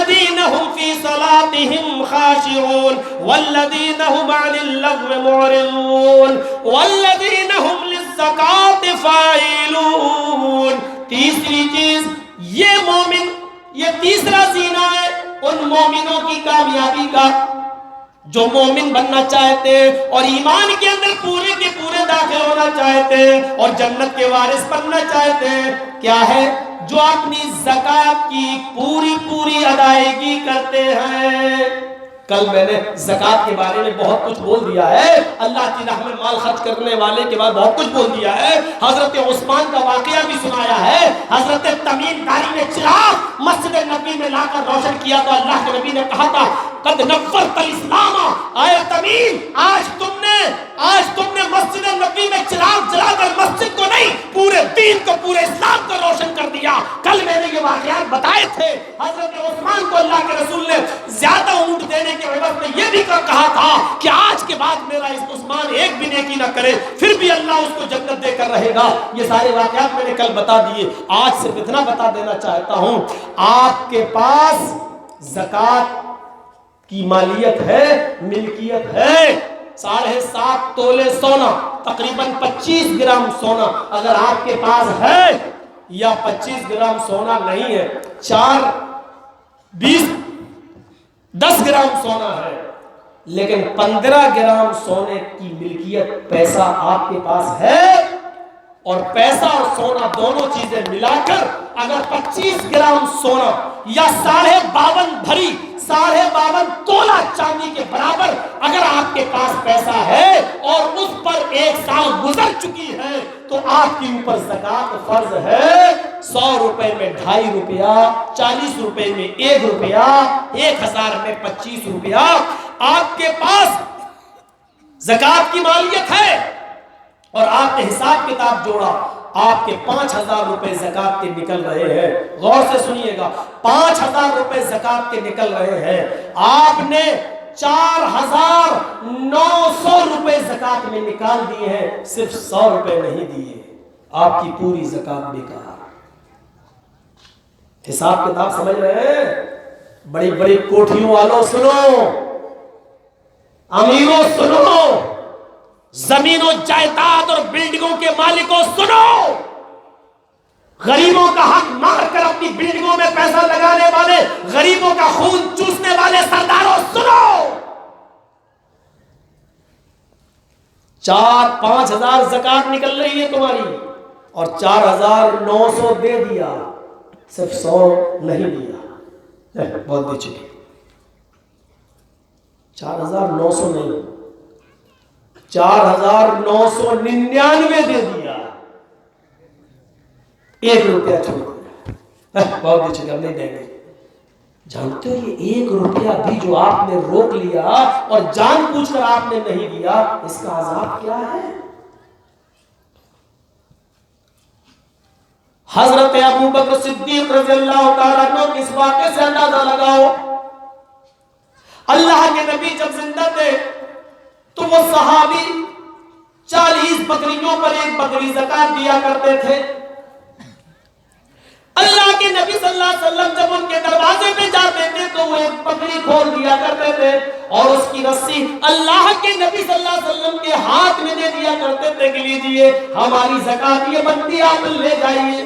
والذین هم فی صلاتهم خاشعون والذین هم عن اللغو معرضون والذین هم للزکاة فاعلون. تیسری چیز یہ مومن، یہ تیسرا زینہ ہے ان مومنوں کی کامیابی کا جو مومن بننا چاہتے اور ایمان کے اندر پورے کے پورے داخل ہونا چاہتے اور جنت کے وارث بننا چاہتے. کیا ہے؟ جو اپنی زکات کی پوری ادائیگی کرتے ہیں. کل میں نے زکات کے بارے میں بہت کچھ بول دیا ہے، اللہ کی راہ میں مال خرچ کرنے والے کے بعد بہت کچھ بول دیا ہے. حضرت عثمان کا واقعہ بھی سنایا ہے. حضرت تمیم داری نے چراغ مسجد نبی میں لا کر روشن کیا تو اللہ کے نبی نے کہا تھا قد نورت الاسلام. آیا تمیم، آج تم نے مسجد نبی میں چراغ جلا کر مسجد کو نہیں پورے دین کو، پورے اسلام کو روشن کر دیا. کل میں نے یہ واقعات بتائے تھے. حضرت عثمان کو اللہ کے رسول نے زیادہ اونٹ دینے کے عوض میں یہ بھی کہا تھا کہ آج کے بعد میرا اس عثمان ایک بھی نیکی نہ کرے پھر بھی اللہ اس کو جنت دے کر رہے گا. یہ سارے واقعات میں نے کل بتا دیے. آج صرف اتنا بتا دینا چاہتا ہوں، آپ کے پاس زکات کی مالیت ہے، ملکیت ہے. 7.5 تولے سونا، تقریباً 25 گرام سونا اگر آپ کے پاس ہے، یا 25 گرام سونا نہیں ہے، 10 گرام سونا ہے، لیکن 15 گرام سونے کی ملکیت پیسہ آپ کے پاس ہے، اور پیسہ اور سونا دونوں چیزیں ملا کر اگر 25 گرام سونا یا 52 تولہ چاندی کے برابر اگر آپ کے پاس پیسہ ہے اور اس پر 1 سال گزر چکی ہے تو آپ کے اوپر زکات فرض ہے. 100 روپے میں 2.5 روپیہ، 40 روپے میں 1 روپیہ، 1000 میں 25 روپیہ آپ کے پاس زکات کی مالیت ہے. اور آپ نے حساب کتاب جوڑا، آپ کے 5000 روپے زکات کے نکل رہے ہیں. غور سے سنیے گا، 5000 روپے زکات کے نکل رہے ہیں. آپ نے 4900 روپے زکات میں نکال دیے ہیں، صرف 100 روپے نہیں دیے. آپ کی پوری زکات بیکار. حساب کتاب سمجھ رہے ہیں؟ بڑی بڑی کوٹھیوں والوں سنو، امیروں سنو، زمین و جائیداد اور بلڈنگوں کے مالکوں سنو، غریبوں کا حق مار کر اپنی بلڈنگوں میں پیسہ لگانے والے، غریبوں کا خون چوسنے والے سرداروں سنو. 4-5 ہزار زکات نکل رہی ہے تمہاری اور 4900 دے دیا، صرف 100 نہیں دیا. بہت دے چکے. 4900 نہیں، 4999 دے دیا، 1 روپیہ چھوڑ دیا. بہت دے چکے، ہم نہیں دیں گے. جانتے ہو یہ 1 روپیہ بھی جو آپ نے روک لیا اور جان پوچھ کر آپ نے نہیں دیا، اس کا عذاب کیا ہے؟ حضرت ابو بکر صدیق رضی اللہ تعالیٰ عنہ اس واقعے سے اندازہ لگاؤ. اللہ کے نبی جب زندہ تھے تو وہ صحابی 40 بکریوں پر 1 بکری زکات دیا کرتے تھے. اللہ کے نبی صلی اللہ علیہ وسلم جب ان کے دروازے پہ جاتے تھے تو وہ 1 بکری کھول دیا کرتے تھے اور اس کی رسی اللہ کے نبی صلی اللہ علیہ وسلم کے ہاتھ میں دے دیا کرتے تھے کہ لیجئے ہماری زکات یہ بنتی، آپ لے جائیے.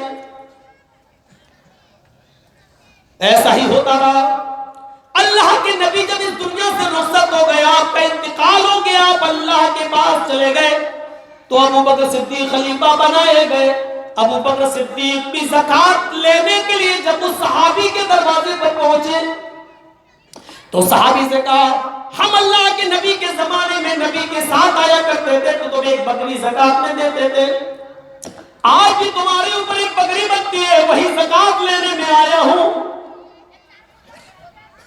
ایسا ہی ہوتا رہا. اللہ کے نبی جب اس دنیا سے رخصت ہو گیا، آپ کا انتقال ہو گیا، آپ اللہ کے پاس چلے گئے تو ابو بکر صدیق خلیفہ بنائے گئے. ابو بکر صدیق بھی زکات لینے کے لیے جب اس صحابی کے دروازے پر پہنچے تو صحابی سے کہا ہم اللہ کے نبی کے زمانے میں نبی کے ساتھ آیا کرتے تھے تو تم 1 بکری زکات میں دیتے تھے، آج بھی تمہارے اوپر 1 بکری بنتی ہے، وہی زکات لینے میں آیا ہوں.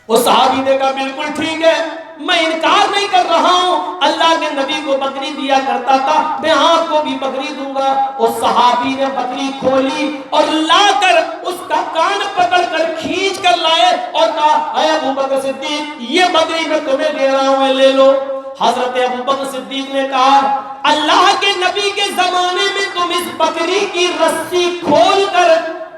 وہ صحابی نے کہا بالکل ٹھیک ہے، میں انکار نہیں کر رہا ہوں، اللہ کے نبی کو بکری دیا کرتا تھا، میں آپ کو بھی بکری دوں گا. اس صحابی نے بکری کھولی اور لا کر اس کا کان پکڑ کر کھینچ کر لائے اور کہا اے ابو بکر صدیق یہ بکری میں تمہیں دے رہا ہوں، لے لو. حضرت ابو بکر صدیق نے کہا اللہ کے نبی کے زمانے میں تم اس بکری کی رسی کھول کر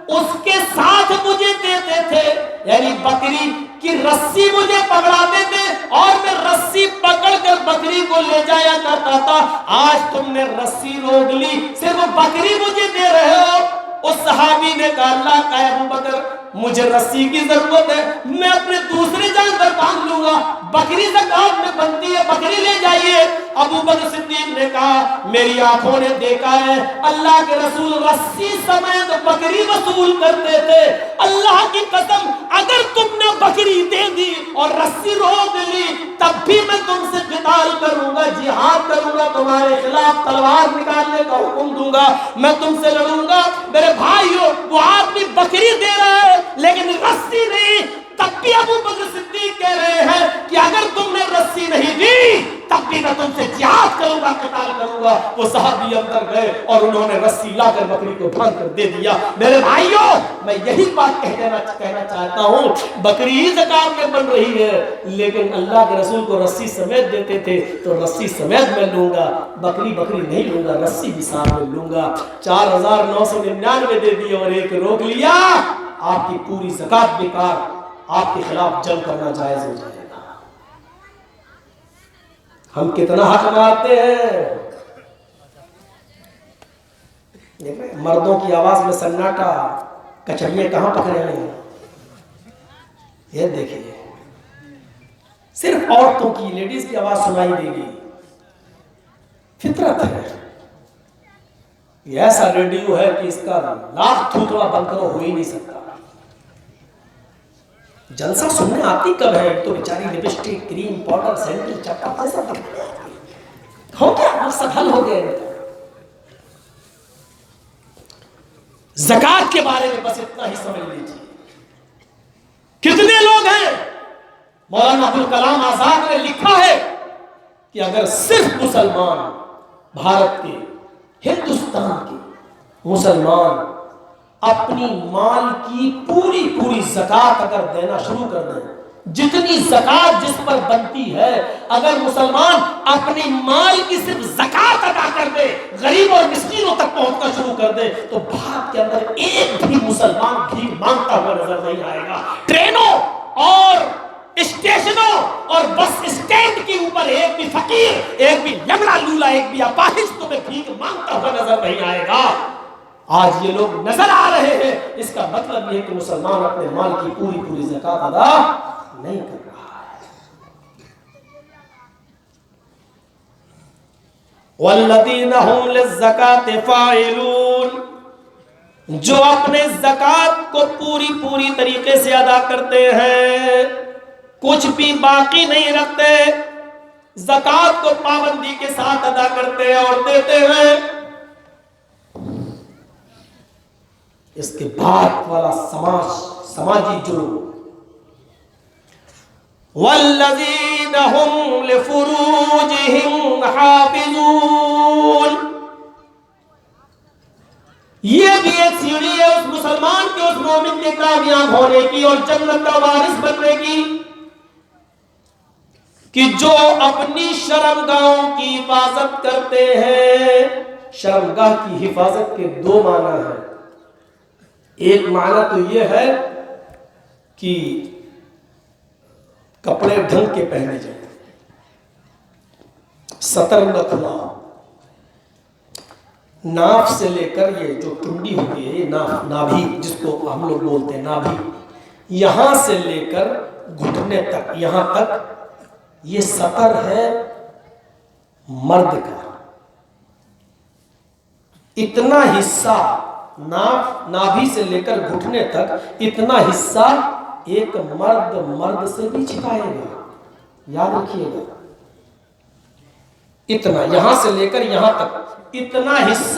اس کے ساتھ مجھے دیتے تھے، یعنی بکری کہ رسی مجھے پکڑاتے تھے اور میں رسی پکڑ کر بکری کو لے جایا کرتا تھا، آج تم نے رسی روک لی، صرف بکری مجھے دے رہے ہو۔ اس صحابی نے کہا اللہ کا ابو بکر مجھے رسی کی ضرورت ہے، میں اپنے دوسرے جانور باندھ لوں گا، بکری زکات میں بنتی ہے، بکری لے جائیے۔ ابو بکر صدیق نے کہا میری آنکھوں نے دیکھا ہے اللہ کے رسول رسی سمیت بکری وصول کرتے تھے، اللہ کی قسم اگر تم نے بکری دے دی اور رسی روک لی تب بھی میں تم سے قتال کروں گا، جہاد کروں گا، تمہارے خلاف تلوار نکالنے کا حکم دوں گا، میں تم سے لڑوں گا۔ میرے بھائیو وہ آدمی بکری دے رہا ہے لیکن رسی نہیں، تب بھی ابو بکر صدیق کہہ رہے ہیں کہ اگر تم نے رسی نہیں دی تب بھی میں تم سے جہاد کروں گا، قتال کروں گا۔ وہ صحابی اندر گئے اور انہوں نے رسی لا کر بکری کو باندھ کر دے دیا۔ میرے بھائیوں میں یہی بات کہنا چاہتا ہوں، بکری ہی زکات میں بن رہی ہے لیکن اللہ کے رسول کو رسی سمیت دیتے تھے تو رسی سمیت میں لوں گا، بکری نہیں لوں گا، رسی بھی ساتھ میں لوں گا۔ 4999 دے دیے اور ایک روک لیا، آپ کی پوری زکات بیکار، آپ کے خلاف جنگ کرنا جائز ہو جائے گا۔ ہم کتنا حق مارتے ہیں، مردوں کی آواز میں سناٹا، کچڑیاں کہاں پکڑے ہیں، یہ دیکھیے صرف عورتوں کی، لیڈیز کی آواز سنائی دے گی، فطرت ہے۔ یہ ایسا ریڈیو ہے کہ اس کا لاکھ تھوتوا بند کرو ہو ہی نہیں سکتا۔ جلسہ سننے آتی کب ہے، تو بیچاری لپسٹک، کریم، پاؤڈر، سینڈل، چپا ایسا ہو گیا، مقصد حل ہو گئے۔ زکات کے بارے میں بس اتنا ہی سمجھ لیجیے، کتنے لوگ ہیں، مولانا ابوالکلام آزاد نے لکھا ہے کہ اگر صرف مسلمان، بھارت کے، ہندوستان کے مسلمان اپنی مال کی پوری زکات اگر دینا شروع کر دیں، جتنی زکات جس پر بنتی ہے اگر مسلمان اپنی مال کی صرف زکات ادا کر دے، غریب اور مسکینوں تک پہنچنا شروع کر دے، تو بھارت کے اندر ایک بھی مسلمان بھیک مانگتا ہوا نظر نہیں آئے گا۔ ٹرینوں اور اسٹیشنوں اور بس اسٹینڈ کے اوپر ایک بھی فقیر، ایک بھی لنگڑا لولا، ایک بھی اپاہج تمہیں بھیک مانگتا ہوا نظر نہیں آئے گا۔ آج یہ لوگ نظر آ رہے ہیں، اس کا مطلب یہ ہے کہ مسلمان اپنے مال کی پوری زکات ادا نہیں کر رہا ہے۔ والذین هم للزکاۃ فاعلون، جو اپنے زکات کو پوری طریقے سے ادا کرتے ہیں، کچھ بھی باقی نہیں رکھتے، زکات کو پابندی کے ساتھ ادا کرتے ہیں اور دیتے ہیں۔ اس کے بعد والا سماجی جرم، والذین هم لفروجہم حافظون، یہ بھی ایک سیڑھی ہے اس مسلمان کے، اس مومن کے کامیاب ہونے کی اور جنت کا وارث بننے کی، کہ جو اپنی شرمگاہوں کی حفاظت کرتے ہیں۔ شرمگاہ کی حفاظت کے دو معنی ہیں، ایک معنی تو یہ ہے کہ کپڑے ڈھنگ کے پہنے جائیں، سطر رکھنا، ناف سے لے کر یہ جو ٹنڈی ہوتی ہے، یہ نابھی جس کو ہم لوگ بولتے ہیں نابھی، یہاں سے لے کر گھٹنے تک، یہاں تک یہ سطر ہے مرد کا۔ اتنا حصہ نابھی سے لے کر گھٹنے تک، اتنا حصہ ایک مرد سے بھی چھپائے گا، یاد رکھیے گا۔ اتنا یہاں سے لے کر یہاں تک اتنا حصہ